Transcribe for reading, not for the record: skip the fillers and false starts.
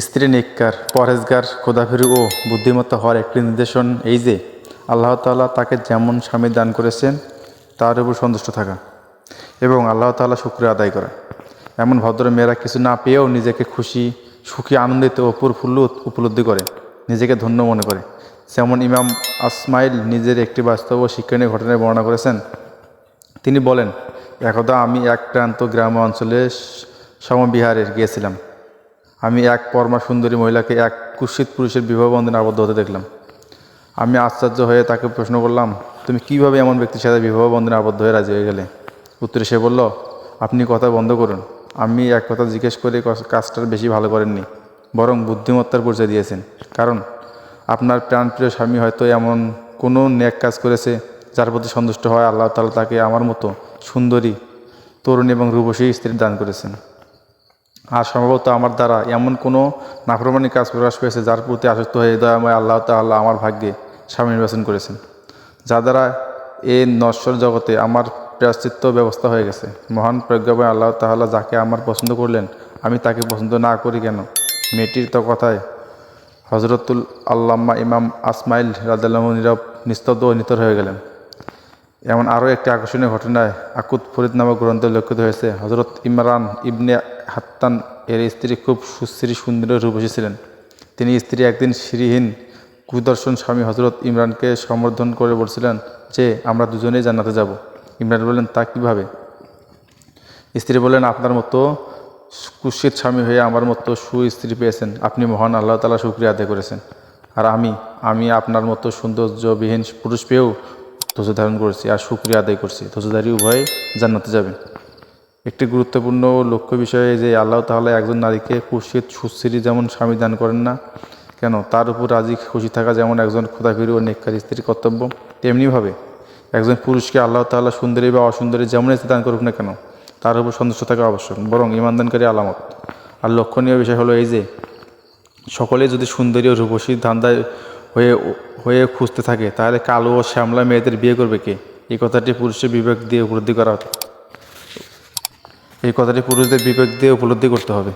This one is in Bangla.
স্ত্রী নেককার, পরহেজগার, খোদাভীরু ও বুদ্ধিমত্তা হওয়ার একটি নিদর্শন এই যে আল্লাহ তাআলা তাকে যেমন স্বামী দান করেছেন তার উপর সন্তুষ্ট থাকা এবং আল্লাহ তাআলা শুকরিয়া আদায় করা। এমন ভদ্র মেয়েরা কিছু না পেয়েও নিজেকে সুখী, আনন্দিত ও প্রফুল্ল উপলব্ধি করে, নিজেকে ধন্য মনে করে। যেমন ইমাম আসমাইল নিজের একটি বাস্তব ও শিক্ষণীয় ঘটনায় বর্ণনা করেছেন। তিনি বলেন, একদা আমি এক প্রান্ত গ্রাম অঞ্চলে সমবিহারে গিয়েছিলাম। আমি এক পরমা সুন্দরী মহিলাকে এক কুৎসিত পুরুষের বিবাহ বন্ধনে আবদ্ধ হতে দেখলাম। আমি আশ্চর্য হয়ে তাকে প্রশ্ন করলাম, তুমি কিভাবে এমন ব্যক্তির সাথে বিবাহ বন্ধনে আবদ্ধ হয়ে রাজি হয়ে গেলে? উত্তরে সে বলল, আপনি কথা বন্ধ করুন। আমি এক কথা জিজ্ঞেস করে কাজটার বেশি ভালো করেননি, বরং বুদ্ধিমত্তার পরিচয় দিয়েছেন। কারণ আপনার প্রাণপ্রিয় স্বামী হয়তো এমন কোনো নেক কাজ করেছে যার প্রতি সন্তুষ্ট হয় আল্লাহ তাআলা তাকে আমার মতো সুন্দরী, তরুণী এবং রূপসী স্ত্রী দান করেছেন। আর সম্ভবত আমার দ্বারা এমন কোনো নাফরমানি কাজ প্রকাশ পেয়েছে যার প্রতি আসক্ত হয়ে দয়াময় আল্লাহ তাআলা আমার ভাগ্যে স্বামী নির্বাচন করেছেন, যা দ্বারা এই নশ্বর জগতে আমার প্রায়শ্চিত্ত ব্যবস্থা হয়ে গেছে। মহান প্রজ্ঞাময় আল্লাহ তাআলা যাকে আমার পছন্দ করলেন, আমি তাকে পছন্দ না করি কেন? মেয়েটির তো কথায় হজরতুল আল্লামা ইমাম আসমাইল রাদিয়াল্লাহু নীরব, নিস্তব্ধ ও নিথর হয়ে গেলেন। এমন আরও একটি আকর্ষণীয় ঘটনায় আকুত ফরিদ নামক গ্রন্থে লক্ষিত হয়েছে। হজরত ইমরান ইবনে হাত্তান এর স্ত্রী খুব সুশ্রী, সুন্দরী ও রূপসী ছিলেন। তিনি স্ত্রী একদিন শ্রীহীন কুদর্শন স্বামী হজরত ইমরানকে সম্বোধন করে বলছিলেন যে আমরা দুজনেই জান্নাতে যাব। ইমরান বললেন, তা কীভাবে? স্ত্রী বললেন, আপনার মতো কুৎসিত স্বামী হয়ে আমার মতো সুস্ত্রী পেয়েছেন, আপনি মহান আল্লাহ তাআলা শুকরিয়া আদায় করেছেন। আর আমি আপনার মতো সৌন্দর্যবিহীন পুরুষ পেয়েও ধৈর্য ধারণ করছি আর শুকরিয়া আদায় করছি। ধৈর্যধারী উভয়ে জান্নাতে যাবেন। একটি গুরুত্বপূর্ণ লক্ষ্য বিষয় যে আল্লাহ তাআলা একজন নারীকে কুৎসিত সুশ্রী যেমন স্বামী দান করেন না কেন, তার উপর রাজি খুশি থাকা যেমন একজন খোদাভীরু ও নেককার স্ত্রীর কর্তব্য, তেমনিভাবে একজন পুরুষকে আল্লাহ তাআলা সুন্দরী বা অসুন্দরী যেমন স্ত্রী দান করুক না কেন তার উপর সন্তুষ্ট থাকা আবশ্যক, বরং ঈমানদানকারী আলামত। আর লক্ষণীয় বিষয় হলো এই যে সকলেই যদি সুন্দরী ও রূপসী ধান্দায় হয়ে খুঁজতে থাকে, তাহলে কালো ও শ্যামলা মেয়েদের বিয়ে করবে কে? এই কথাটি পুরুষদের বিবেক দিয়ে উপলব্ধি করতে হবে।